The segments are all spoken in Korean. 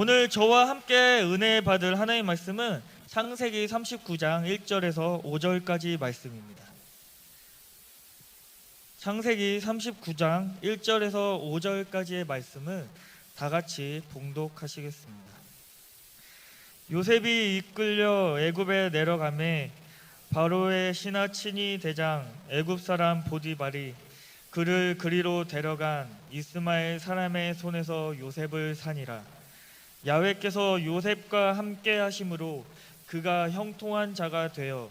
오늘 저와 함께 은혜 받을 하나님의 말씀은 창세기 39장 1절에서 5절까지 말씀입니다. 창세기 39장 1절에서 5절까지의 말씀을 다 같이 봉독하시겠습니다. 요셉이 이끌려 애굽에 내려가매 바로의 신하 친위 대장 애굽 사람 보디발이 그를 그리로 데려간 이스마엘 사람의 손에서 요셉을 사니라. 야훼께서 요셉과 함께 하심으로 그가 형통한 자가 되어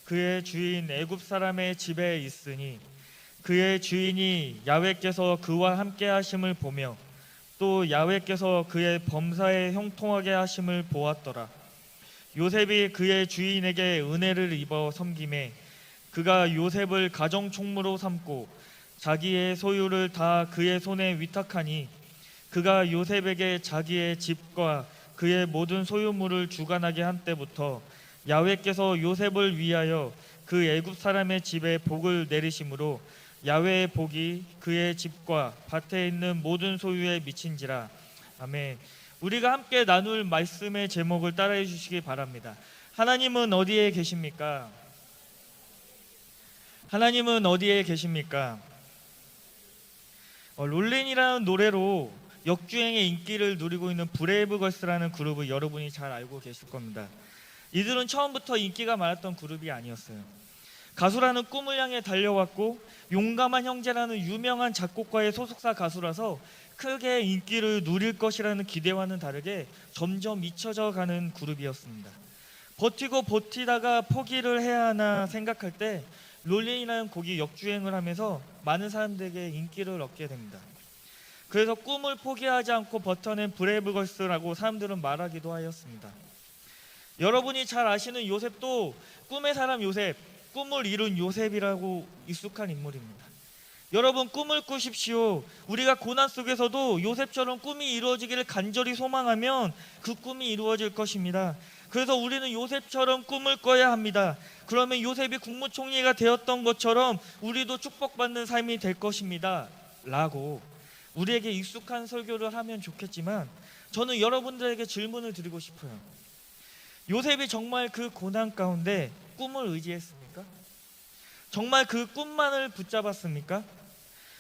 그의 주인 애굽 사람의 집에 있으니 그의 주인이 야훼께서 그와 함께 하심을 보며 또 야훼께서 그의 범사에 형통하게 하심을 보았더라. 요셉이 그의 주인에게 은혜를 입어 섬김에 그가 요셉을 가정 총무로 삼고 자기의 소유를 다 그의 손에 위탁하니 그가 요셉에게 자기의 집과 그의 모든 소유물을 주관하게 한 때부터 야훼께서 요셉을 위하여 그 애굽 사람의 집에 복을 내리심으로 야훼의 복이 그의 집과 밭에 있는 모든 소유에 미친지라. 아멘. 우리가 함께 나눌 말씀의 제목을 따라해 주시기 바랍니다. 하나님은 어디에 계십니까? 하나님은 어디에 계십니까? 롤린이라는 노래로 역주행의 인기를 누리고 있는 브레이브걸스라는 그룹을 여러분이 잘 알고 계실 겁니다. 이들은 처음부터 인기가 많았던 그룹이 아니었어요. 가수라는 꿈을 향해 달려왔고 용감한 형제라는 유명한 작곡가의 소속사 가수라서 크게 인기를 누릴 것이라는 기대와는 다르게 점점 잊혀져 가는 그룹이었습니다. 버티고 버티다가 포기를 해야 하나 생각할 때 롤린이라는 곡이 역주행을 하면서 많은 사람들에게 인기를 얻게 됩니다. 그래서 꿈을 포기하지 않고 버텨낸 브레이브걸스라고 사람들은 말하기도 하였습니다. 여러분이 잘 아시는 요셉도 꿈의 사람 요셉, 꿈을 이룬 요셉이라고 익숙한 인물입니다. 여러분, 꿈을 꾸십시오. 우리가 고난 속에서도 요셉처럼 꿈이 이루어지기를 간절히 소망하면 그 꿈이 이루어질 것입니다. 그래서 우리는 요셉처럼 꿈을 꿔야 합니다. 그러면 요셉이 국무총리가 되었던 것처럼 우리도 축복받는 삶이 될 것입니다 라고 우리에게 익숙한 설교를 하면 좋겠지만, 저는 여러분들에게 질문을 드리고 싶어요. 요셉이 정말 그 고난 가운데 꿈을 의지했습니까? 정말 그 꿈만을 붙잡았습니까?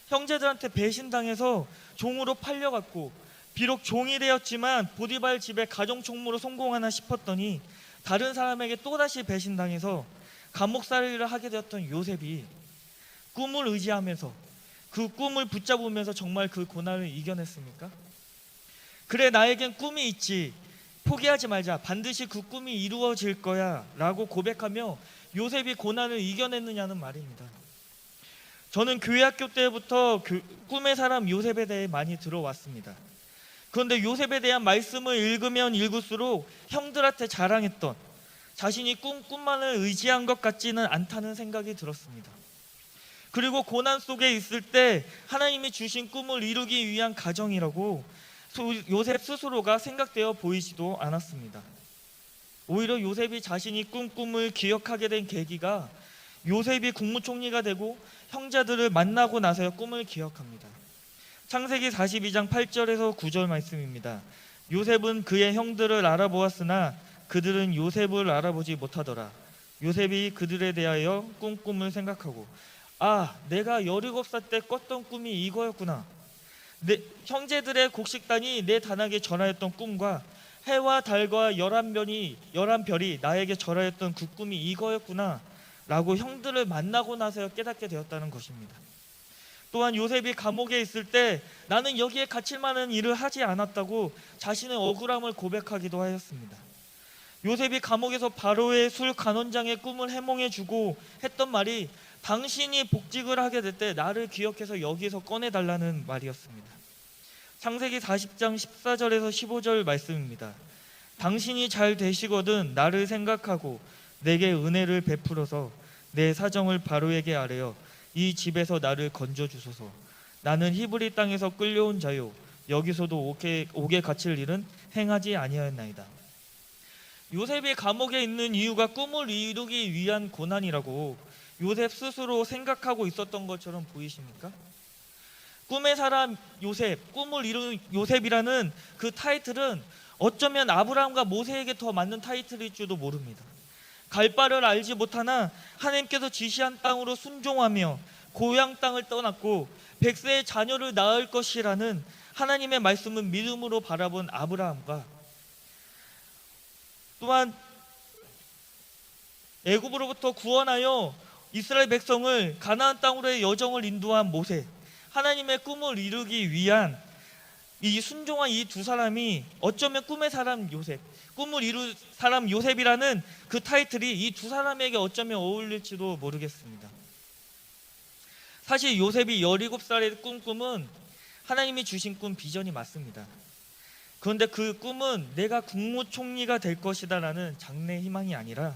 형제들한테 배신당해서 종으로 팔려갔고, 비록 종이 되었지만 보디발 집에 가정총무로 성공하나 싶었더니 다른 사람에게 또다시 배신당해서 감옥살이를 하게 되었던 요셉이 꿈을 의지하면서 그 꿈을 붙잡으면서 정말 그 고난을 이겨냈습니까? 그래, 나에겐 꿈이 있지, 포기하지 말자, 반드시 그 꿈이 이루어질 거야 라고 고백하며 요셉이 고난을 이겨냈느냐는 말입니다. 저는 교회 학교 때부터 꿈의 사람 요셉에 대해 많이 들어왔습니다. 그런데 요셉에 대한 말씀을 읽으면 읽을수록 형들한테 자랑했던 자신이 꿈만을 의지한 것 같지는 않다는 생각이 들었습니다. 그리고 고난 속에 있을 때 하나님이 주신 꿈을 이루기 위한 가정이라고 요셉 스스로가 생각되어 보이지도 않았습니다. 오히려 요셉이 자신이 꿈을 기억하게 된 계기가 요셉이 국무총리가 되고 형제들을 만나고 나서야 꿈을 기억합니다. 창세기 42장 8절에서 9절 말씀입니다. 요셉은 그의 형들을 알아보았으나 그들은 요셉을 알아보지 못하더라. 요셉이 그들에 대하여 꿈을 생각하고, 내가 17살 때 꿨던 꿈이 이거였구나. 내 형제들의 곡식단이 내 단에게 전하였던 꿈과 해와 달과 11별이 나에게 절하였던 그 꿈이 이거였구나 라고 형들을 만나고 나서 깨닫게 되었다는 것입니다. 또한 요셉이 감옥에 있을 때 나는 여기에 갇힐 만한 일을 하지 않았다고 자신의 억울함을 고백하기도 하였습니다. 요셉이 감옥에서 바로의 술 간원장의 꿈을 해몽해주고 했던 말이 당신이 복직을 하게 될 때 나를 기억해서 여기에서 꺼내달라는 말이었습니다. 창세기 40장 14절에서 15절 말씀입니다. 당신이 잘 되시거든 나를 생각하고 내게 은혜를 베풀어서 내 사정을 바로에게 아뢰어 이 집에서 나를 건져주소서. 나는 히브리 땅에서 끌려온 자요 여기서도 옥에 갇힐 일은 행하지 아니하였나이다. 요셉이 감옥에 있는 이유가 꿈을 이루기 위한 고난이라고 요셉 스스로 생각하고 있었던 것처럼 보이십니까? 꿈의 사람 요셉, 꿈을 이룬 요셉이라는 그 타이틀은 어쩌면 아브라함과 모세에게 더 맞는 타이틀일지도 모릅니다. 갈 바를 알지 못하나 하나님께서 지시한 땅으로 순종하며 고향 땅을 떠났고 100세의 자녀를 낳을 것이라는 하나님의 말씀을 믿음으로 바라본 아브라함과, 또한 애굽으로부터 구원하여 이스라엘 백성을 가나안 땅으로의 여정을 인도한 모세, 하나님의 꿈을 이루기 위한 이 순종한 이 두 사람이 어쩌면 꿈의 사람 요셉, 꿈을 이룰 사람 요셉이라는 그 타이틀이 이 두 사람에게 어쩌면 어울릴지도 모르겠습니다. 사실 요셉이 17살의 꿈은 하나님이 주신 꿈 비전이 맞습니다. 그런데 그 꿈은 내가 국무총리가 될 것이다 라는 장래 희망이 아니라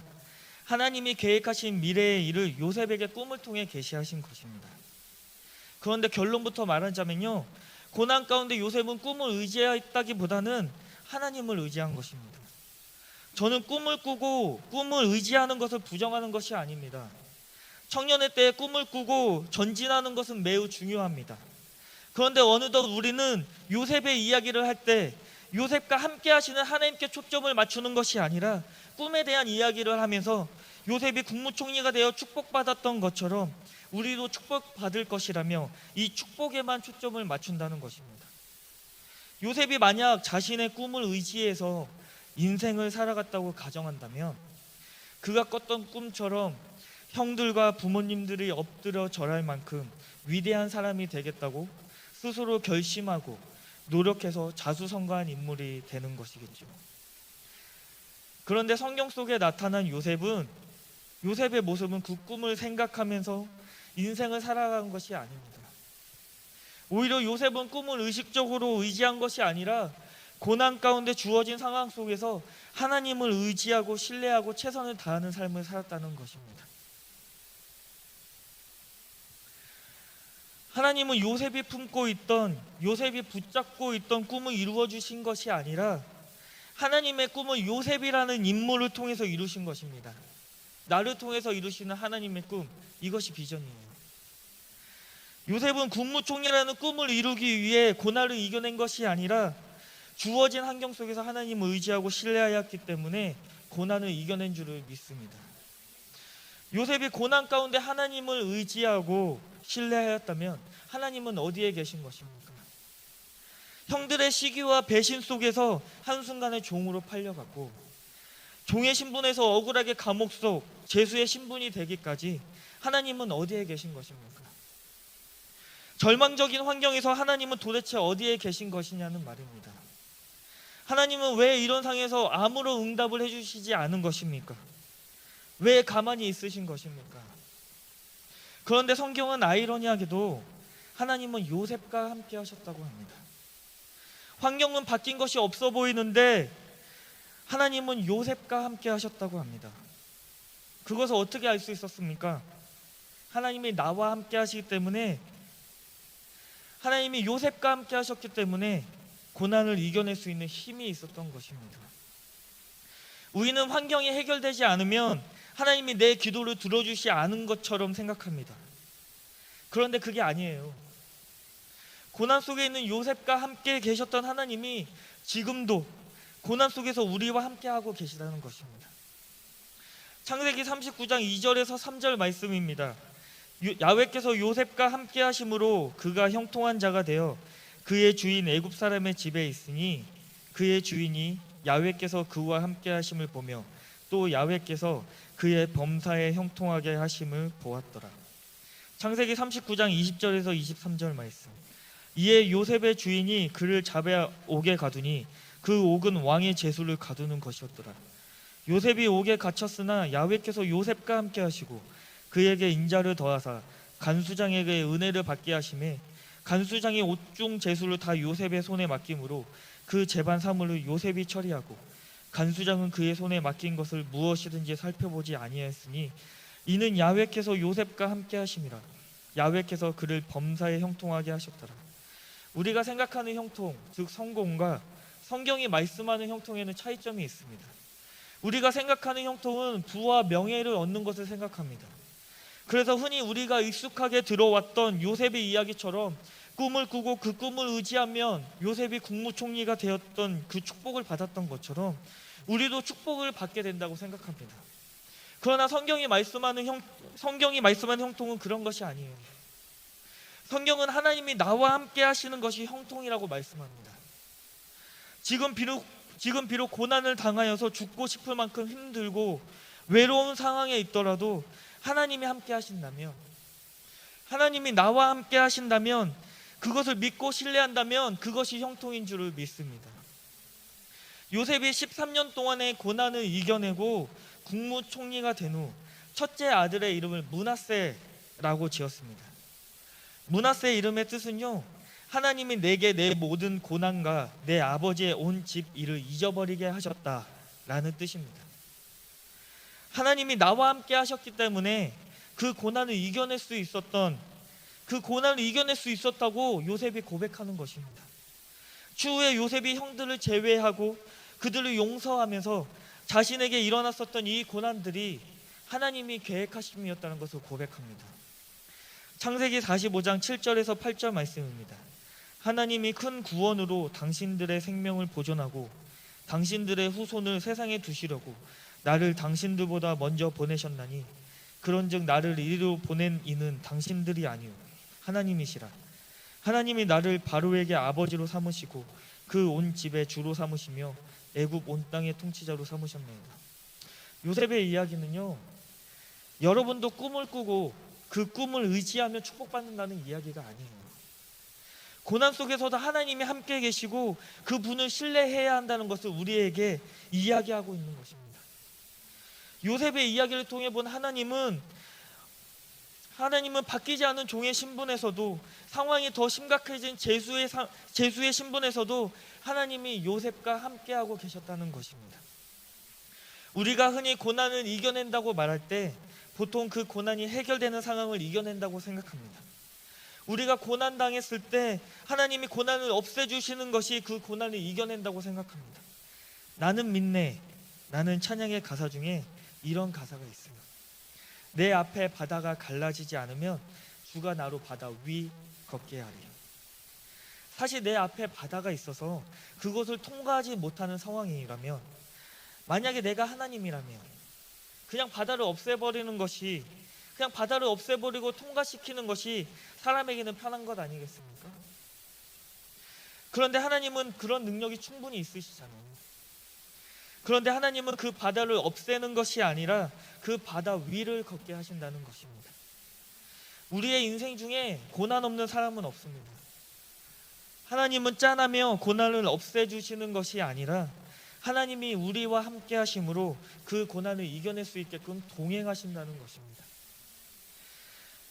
하나님이 계획하신 미래의 일을 요셉에게 꿈을 통해 계시하신 것입니다. 그런데 결론부터 말하자면요, 고난 가운데 요셉은 꿈을 의지했다기보다는 하나님을 의지한 것입니다. 저는 꿈을 꾸고 꿈을 의지하는 것을 부정하는 것이 아닙니다. 청년의 때에 꿈을 꾸고 전진하는 것은 매우 중요합니다. 그런데 어느덧 우리는 요셉의 이야기를 할 때 요셉과 함께 하시는 하나님께 초점을 맞추는 것이 아니라 꿈에 대한 이야기를 하면서 요셉이 국무총리가 되어 축복받았던 것처럼 우리도 축복받을 것이라며 이 축복에만 초점을 맞춘다는 것입니다. 요셉이 만약 자신의 꿈을 의지해서 인생을 살아갔다고 가정한다면 그가 꿨던 꿈처럼 형들과 부모님들이 엎드려 절할 만큼 위대한 사람이 되겠다고 스스로 결심하고 노력해서 자수성가한 인물이 되는 것이겠죠. 그런데 성경 속에 나타난 요셉의 모습은 그 꿈을 생각하면서 인생을 살아간 것이 아닙니다. 오히려 요셉은 꿈을 의식적으로 의지한 것이 아니라 고난 가운데 주어진 상황 속에서 하나님을 의지하고 신뢰하고 최선을 다하는 삶을 살았다는 것입니다. 하나님은 요셉이 붙잡고 있던 꿈을 이루어 주신 것이 아니라 하나님의 꿈을 요셉이라는 인물을 통해서 이루신 것입니다. 나를 통해서 이루시는 하나님의 꿈, 이것이 비전이에요. 요셉은 국무총리라는 꿈을 이루기 위해 고난을 이겨낸 것이 아니라 주어진 환경 속에서 하나님을 의지하고 신뢰하였기 때문에 고난을 이겨낸 줄을 믿습니다. 요셉이 고난 가운데 하나님을 의지하고 신뢰하였다면 하나님은 어디에 계신 것입니까? 형들의 시기와 배신 속에서 한순간에 종으로 팔려갔고 종의 신분에서 억울하게 감옥 속 죄수의 신분이 되기까지 하나님은 어디에 계신 것입니까? 절망적인 환경에서 하나님은 도대체 어디에 계신 것이냐는 말입니다. 하나님은 왜 이런 상황에서 아무런 응답을 해주시지 않은 것입니까? 왜 가만히 있으신 것입니까? 그런데 성경은 아이러니하게도 하나님은 요셉과 함께 하셨다고 합니다. 환경은 바뀐 것이 없어 보이는데 하나님은 요셉과 함께 하셨다고 합니다. 그것을 어떻게 알 수 있었습니까? 하나님이 나와 함께 하시기 때문에, 하나님이 요셉과 함께 하셨기 때문에 고난을 이겨낼 수 있는 힘이 있었던 것입니다. 우리는 환경이 해결되지 않으면 하나님이 내 기도를 들어주시 않은 것처럼 생각합니다. 그런데 그게 아니에요. 고난 속에 있는 요셉과 함께 계셨던 하나님이 지금도 고난 속에서 우리와 함께 하고 계시다는 것입니다. 창세기 39장 2절에서 3절 말씀입니다. 야훼께서 요셉과 함께 하심으로 그가 형통한 자가 되어 그의 주인 애굽 사람의 집에 있으니 그의 주인이 야훼께서 그와 함께 하심을 보며 또 야훼께서 그의 범사에 형통하게 하심을 보았더라. 창세기 39장 20절에서 23절 말씀. 이에 요셉의 주인이 그를 잡아 옥에 가두니 그 옥은 왕의 제수를 가두는 것이었더라. 요셉이 옥에 갇혔으나 야훼께서 요셉과 함께 하시고 그에게 인자를 더하사 간수장에게 은혜를 받게 하심에 간수장이 옥중 제수를 다 요셉의 손에 맡김으로 그 재반 사물을 요셉이 처리하고 간수장은 그의 손에 맡긴 것을 무엇이든지 살펴보지 아니하였으니 이는 야훼께서 요셉과 함께 하심이라. 야훼께서 그를 범사에 형통하게 하셨더라. 우리가 생각하는 형통, 즉 성공과 성경이 말씀하는 형통에는 차이점이 있습니다. 우리가 생각하는 형통은 부와 명예를 얻는 것을 생각합니다. 그래서 흔히 우리가 익숙하게 들어왔던 요셉의 이야기처럼 꿈을 꾸고 그 꿈을 의지하면 요셉이 국무총리가 되었던 그 축복을 받았던 것처럼 우리도 축복을 받게 된다고 생각합니다. 그러나 성경이 말씀하는 형통은 그런 것이 아니에요. 성경은 하나님이 나와 함께 하시는 것이 형통이라고 말씀합니다. 지금 비록 고난을 당하여서 죽고 싶을 만큼 힘들고 외로운 상황에 있더라도 하나님이 함께 하신다면, 하나님이 나와 함께 하신다면, 그것을 믿고 신뢰한다면 그것이 형통인 줄을 믿습니다. 요셉이 13년 동안의 고난을 이겨내고 국무총리가 된 후 첫째 아들의 이름을 므낫세라고 지었습니다. 므낫세의 이름의 뜻은요, 하나님이 내게 내 모든 고난과 내 아버지의 온 집 일을 잊어버리게 하셨다라는 뜻입니다. 하나님이 나와 함께 하셨기 때문에 그 고난을 이겨낼 수 있었다고 요셉이 고백하는 것입니다. 추후에 요셉이 형들을 제외하고 그들을 용서하면서 자신에게 일어났었던 이 고난들이 하나님이 계획하심이었다는 것을 고백합니다. 창세기 45장 7절에서 8절 말씀입니다. 하나님이 큰 구원으로 당신들의 생명을 보존하고 당신들의 후손을 세상에 두시려고 나를 당신들보다 먼저 보내셨나니 그런즉 나를 이리로 보낸 이는 당신들이 아니오 하나님이시라. 하나님이 나를 바로에게 아버지로 삼으시고 그 온 집의 주로 삼으시며 애굽 온 땅의 통치자로 삼으셨나이다. 요셉의 이야기는요, 여러분도 꿈을 꾸고 그 꿈을 의지하며 축복받는다는 이야기가 아니에요. 고난 속에서도 하나님이 함께 계시고 그분을 신뢰해야 한다는 것을 우리에게 이야기하고 있는 것입니다. 요셉의 이야기를 통해 본 하나님은 바뀌지 않은 종의 신분에서도, 상황이 더 심각해진 제수의 신분에서도 하나님이 요셉과 함께하고 계셨다는 것입니다. 우리가 흔히 고난을 이겨낸다고 말할 때 보통 그 고난이 해결되는 상황을 이겨낸다고 생각합니다. 우리가 고난당했을 때 하나님이 고난을 없애주시는 것이 그 고난을 이겨낸다고 생각합니다. 나는 믿네 라는 찬양의 가사 중에 이런 가사가 있어요. 내 앞에 바다가 갈라지지 않으면 주가 나로 바다 위 걷게 하리. 사실 내 앞에 바다가 있어서 그것을 통과하지 못하는 상황이라면, 만약에 내가 하나님이라면 그냥 바다를 없애버리고 통과시키는 것이 사람에게는 편한 것 아니겠습니까? 그런데 하나님은 그런 능력이 충분히 있으시잖아요. 그런데 하나님은 그 바다를 없애는 것이 아니라 그 바다 위를 걷게 하신다는 것입니다. 우리의 인생 중에 고난 없는 사람은 없습니다. 하나님은 짠하며 고난을 없애주시는 것이 아니라 하나님이 우리와 함께 하심으로 그 고난을 이겨낼 수 있게끔 동행하신다는 것입니다.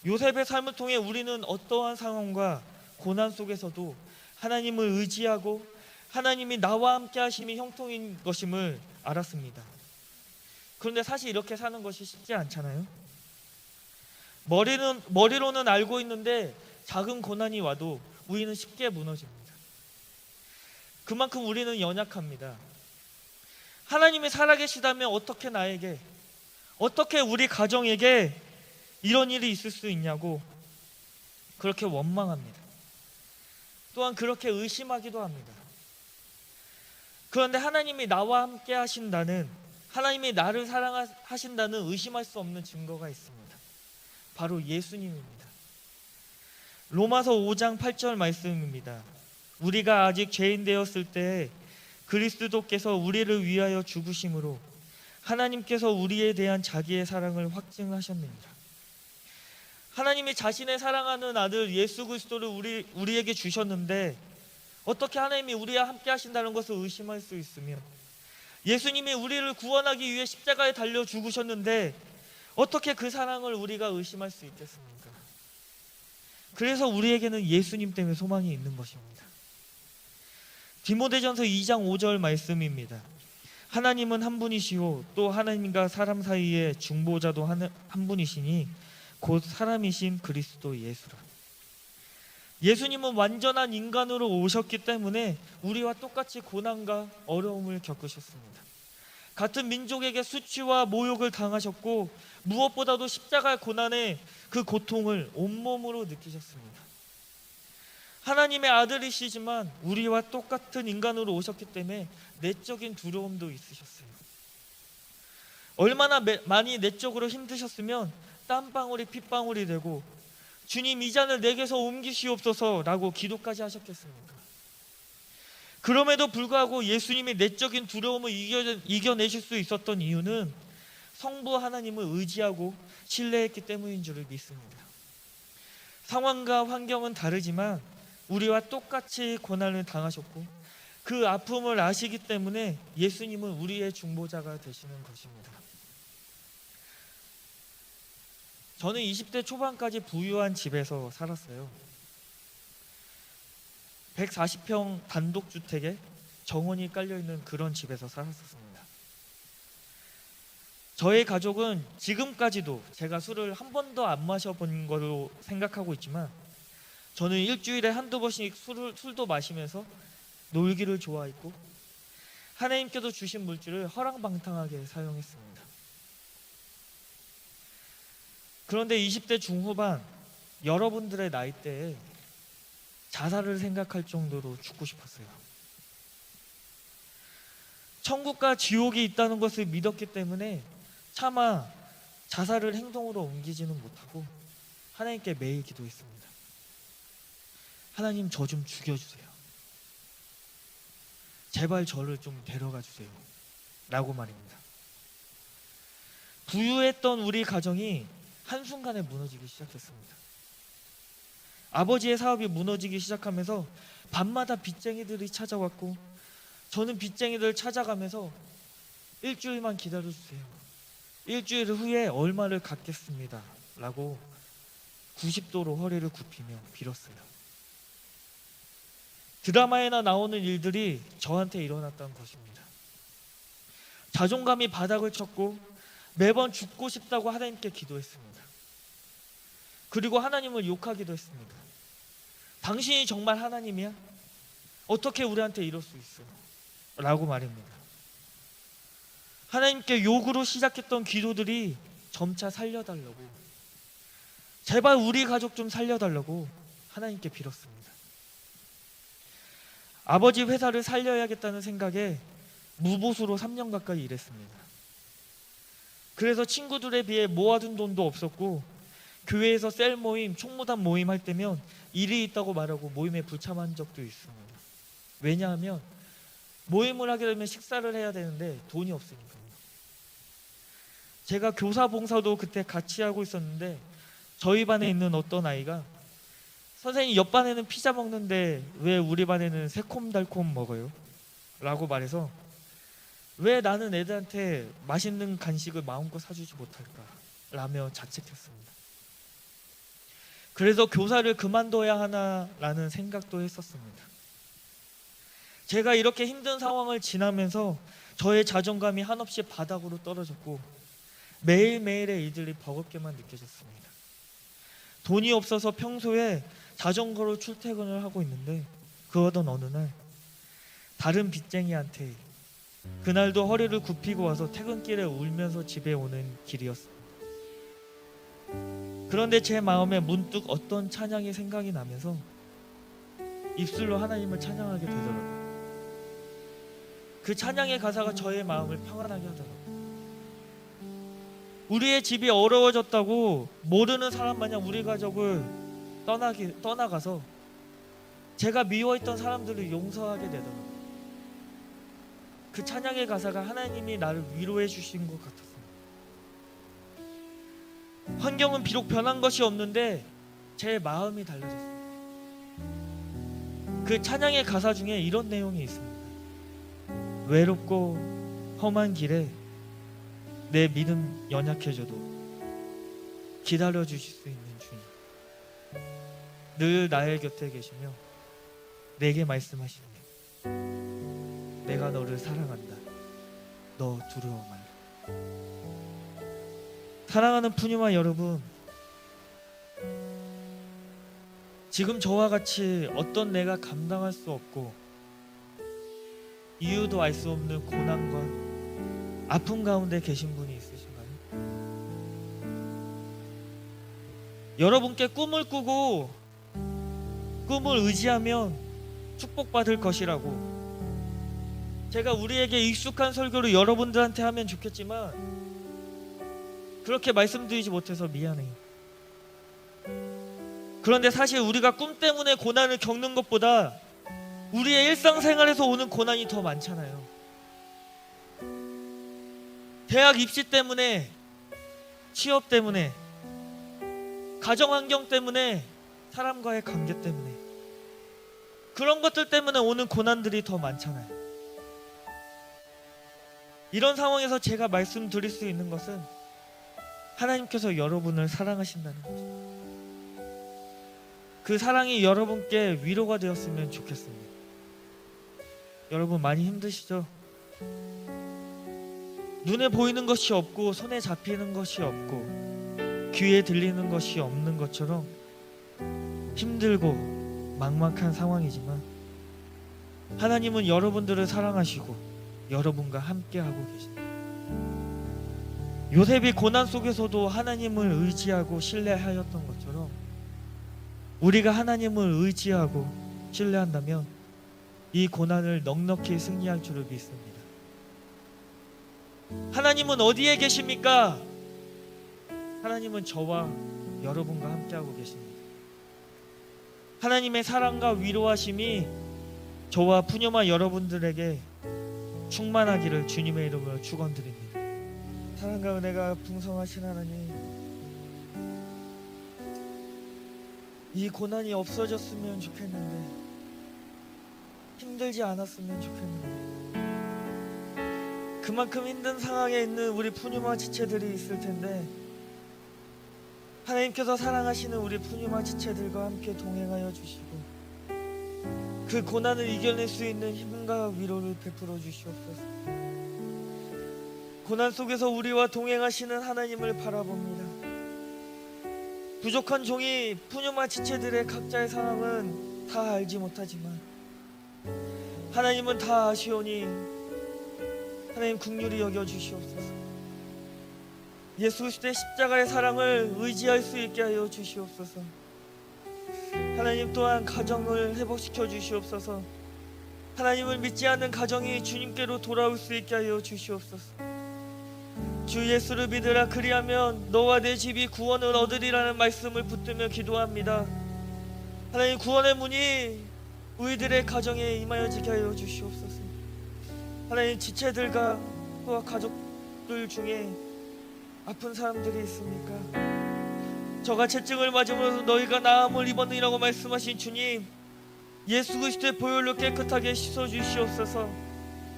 요셉의 삶을 통해 우리는 어떠한 상황과 고난 속에서도 하나님을 의지하고 하나님이 나와 함께 하심이 형통인 것임을 알았습니다. 그런데 사실 이렇게 사는 것이 쉽지 않잖아요. 머리로는 알고 있는데 작은 고난이 와도 우리는 쉽게 무너집니다. 그만큼 우리는 연약합니다. 하나님이 살아계시다면 어떻게 우리 가정에게 이런 일이 있을 수 있냐고 그렇게 원망합니다. 또한 그렇게 의심하기도 합니다. 그런데 하나님이 나와 함께 하신다는, 하나님이 나를 사랑하신다는 의심할 수 없는 증거가 있습니다. 바로 예수님입니다. 로마서 5장 8절 말씀입니다. 우리가 아직 죄인 되었을 때 그리스도께서 우리를 위하여 죽으심으로 하나님께서 우리에 대한 자기의 사랑을 확증하셨느니라. 하나님이 자신의 사랑하는 아들 예수 그리스도를 우리에게 주셨는데 어떻게 하나님이 우리와 함께 하신다는 것을 의심할 수 있으며, 예수님이 우리를 구원하기 위해 십자가에 달려 죽으셨는데 어떻게 그 사랑을 우리가 의심할 수 있겠습니까? 그래서 우리에게는 예수님 때문에 소망이 있는 것입니다. 디모데전서 2장 5절 말씀입니다. 하나님은 한 분이시오 또 하나님과 사람 사이의 중보자도 한 분이시니 곧 사람이신 그리스도 예수라. 예수님은 완전한 인간으로 오셨기 때문에 우리와 똑같이 고난과 어려움을 겪으셨습니다. 같은 민족에게 수치와 모욕을 당하셨고 무엇보다도 십자가의 고난의 그 고통을 온몸으로 느끼셨습니다. 하나님의 아들이시지만 우리와 똑같은 인간으로 오셨기 때문에 내적인 두려움도 있으셨어요. 얼마나 많이 내적으로 힘드셨으면 땀방울이 핏방울이 되고 주님 이 잔을 내게서 옮기시옵소서 라고 기도까지 하셨겠습니까? 그럼에도 불구하고 예수님이 내적인 두려움을 이겨내실 수 있었던 이유는 성부 하나님을 의지하고 신뢰했기 때문인 줄을 믿습니다. 상황과 환경은 다르지만 우리와 똑같이 고난을 당하셨고 그 아픔을 아시기 때문에 예수님은 우리의 중보자가 되시는 것입니다. 저는 20대 초반까지 부유한 집에서 살았어요. 140평 단독주택에 정원이 깔려있는 그런 집에서 살았었습니다. 저의 가족은 지금까지도 제가 술을 한 번도 안 마셔본 걸로 생각하고 있지만 저는 일주일에 한두 번씩 술도 마시면서 놀기를 좋아했고 하나님께서 주신 물질을 허랑방탕하게 사용했습니다. 그런데 20대 중후반 여러분들의 나이대에 자살을 생각할 정도로 죽고 싶었어요. 천국과 지옥이 있다는 것을 믿었기 때문에 차마 자살을 행동으로 옮기지는 못하고 하나님께 매일 기도했습니다. 하나님, 저 좀 죽여주세요. 제발 저를 좀 데려가 주세요 라고 말입니다. 부유했던 우리 가정이 한순간에 무너지기 시작했습니다. 아버지의 사업이 무너지기 시작하면서 밤마다 빚쟁이들이 찾아왔고 저는 빚쟁이들을 찾아가면서 일주일만 기다려주세요. 일주일 후에 얼마를 갚겠습니다 라고 90도로 허리를 굽히며 빌었어요. 드라마에나 나오는 일들이 저한테 일어났던 것입니다. 자존감이 바닥을 쳤고 매번 죽고 싶다고 하나님께 기도했습니다. 그리고 하나님을 욕하기도 했습니다. 당신이 정말 하나님이야? 어떻게 우리한테 이럴 수 있어? 라고 말입니다. 하나님께 욕으로 시작했던 기도들이 점차 살려달라고, 제발 우리 가족 좀 살려달라고 하나님께 빌었습니다. 아버지 회사를 살려야겠다는 생각에 무보수로 3년 가까이 일했습니다. 그래서 친구들에 비해 모아둔 돈도 없었고 교회에서 셀 모임, 총무단 모임 할 때면 일이 있다고 말하고 모임에 불참한 적도 있습니다. 왜냐하면 모임을 하게 되면 식사를 해야 되는데 돈이 없으니까요. 제가 교사 봉사도 그때 같이 하고 있었는데 저희 반에 있는 어떤 아이가 선생님, 옆 반에는 피자 먹는데 왜 우리 반에는 새콤달콤 먹어요? 라고 말해서 왜 나는 애들한테 맛있는 간식을 마음껏 사주지 못할까? 라며 자책했습니다. 그래서 교사를 그만둬야 하나라는 생각도 했었습니다. 제가 이렇게 힘든 상황을 지나면서 저의 자존감이 한없이 바닥으로 떨어졌고 매일매일의 일들이 버겁게만 느껴졌습니다. 돈이 없어서 평소에 자전거로 출퇴근을 하고 있는데 그러던 어느 날 다른 빚쟁이한테, 그날도 허리를 굽히고 와서 퇴근길에 울면서 집에 오는 길이었습니다. 그런데 제 마음에 문득 어떤 찬양이 생각이 나면서 입술로 하나님을 찬양하게 되더라고요. 그 찬양의 가사가 저의 마음을 평안하게 하더라고요. 우리의 집이 어려워졌다고 모르는 사람 마냥 우리 가족을 떠나가서 제가 미워했던 사람들을 용서하게 되더라고요. 그 찬양의 가사가 하나님이 나를 위로해 주신 것 같았어요. 환경은 비록 변한 것이 없는데 제 마음이 달라졌습니다. 그 찬양의 가사 중에 이런 내용이 있습니다. 외롭고 험한 길에 내 믿음 연약해져도 기다려 주실 수 있는 주님, 늘 나의 곁에 계시며 내게 말씀하시네. 내가 너를 사랑한다. 너 두려워 말라. 사랑하는 푸니마 여러분, 지금 저와 같이 어떤 내가 감당할 수 없고 이유도 알 수 없는 고난과 아픔 가운데 계신 분이 있으신가요? 여러분께 꿈을 꾸고 꿈을 의지하면 축복받을 것이라고. 제가 우리에게 익숙한 설교를 여러분들한테 하면 좋겠지만 그렇게 말씀드리지 못해서 미안해요. 그런데 사실 우리가 꿈 때문에 고난을 겪는 것보다 우리의 일상생활에서 오는 고난이 더 많잖아요. 대학 입시 때문에, 취업 때문에, 가정환경 때문에, 사람과의 관계 때문에, 그런 것들 때문에 오는 고난들이 더 많잖아요. 이런 상황에서 제가 말씀드릴 수 있는 것은 하나님께서 여러분을 사랑하신다는 거죠. 그 사랑이 여러분께 위로가 되었으면 좋겠습니다. 여러분 많이 힘드시죠? 눈에 보이는 것이 없고 손에 잡히는 것이 없고 귀에 들리는 것이 없는 것처럼 힘들고 막막한 상황이지만 하나님은 여러분들을 사랑하시고 여러분과 함께하고 계십니다. 요셉이 고난 속에서도 하나님을 의지하고 신뢰하였던 것처럼 우리가 하나님을 의지하고 신뢰한다면 이 고난을 넉넉히 승리할 줄을 믿습니다. 하나님은 어디에 계십니까? 하나님은 저와 여러분과 함께하고 계십니다. 하나님의 사랑과 위로하심이 저와 푸념아 여러분들에게 충만하기를 주님의 이름으로 축원드립니다. 사랑과 은혜가 풍성하신 하나님, 이 고난이 없어졌으면 좋겠는데, 힘들지 않았으면 좋겠는데, 그만큼 힘든 상황에 있는 우리 푸념아 지체들이 있을 텐데 하나님께서 사랑하시는 우리 푸념아 지체들과 함께 동행하여 주시고 그 고난을 이겨낼 수 있는 힘과 위로를 베풀어 주시옵소서. 고난 속에서 우리와 동행하시는 하나님을 바라봅니다. 부족한 종이 푸념아 지체들의 각자의 상황은 다 알지 못하지만 하나님은 다 아시오니 하나님 긍휼히 여겨 주시옵소서. 예수 그리스도의 십자가의 사랑을 의지할 수 있게 하여 주시옵소서. 하나님 또한 가정을 회복시켜 주시옵소서. 하나님을 믿지 않는 가정이 주님께로 돌아올 수 있게 하여 주시옵소서. 주 예수를 믿으라, 그리하면 너와 내 집이 구원을 얻으리라는 말씀을 붙들며 기도합니다. 하나님, 구원의 문이 우리들의 가정에 임하여지게 하여 주시옵소서. 하나님, 지체들과 또한 가족들 중에 아픈 사람들이 있습니까? 저가 채증을 맞으면서 너희가 나음을 입었느니라고 말씀하신 주님, 예수 그리스도의 보혈로 깨끗하게 씻어주시옵소서.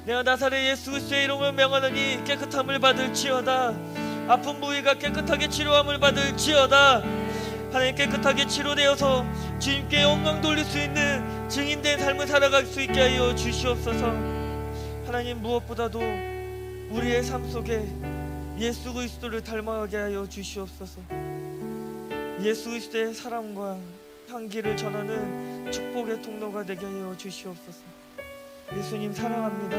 내가 나사렛 예수 그리스도의 이름을 명하노니 깨끗함을 받을지어다. 아픈 부위가 깨끗하게 치료함을 받을지어다. 하나님, 깨끗하게 치료되어서 주님께 영광 돌릴 수 있는 증인된 삶을 살아갈 수 있게 하여 주시옵소서. 하나님, 무엇보다도 우리의 삶 속에 예수 그리스도를 닮아가게 하여 주시옵소서. 예수 그리스도의 사랑과 향기를 전하는 축복의 통로가 되게 하여 주시옵소서. 예수님 사랑합니다.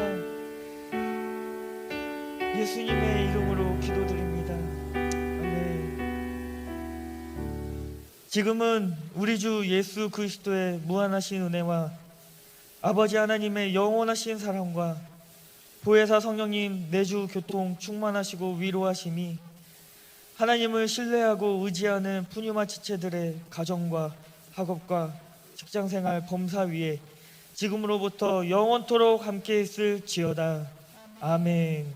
예수님의 이름으로 기도드립니다. 아멘. 지금은 우리 주 예수 그리스도의 무한하신 은혜와 아버지 하나님의 영원하신 사랑과 보혜사 성령님 내주 교통 충만하시고 위로하심이 하나님을 신뢰하고 의지하는 푸념아 지체들의 가정과 학업과 직장생활 범사 위에 지금으로부터 영원토록 함께 있을지어다. 아멘.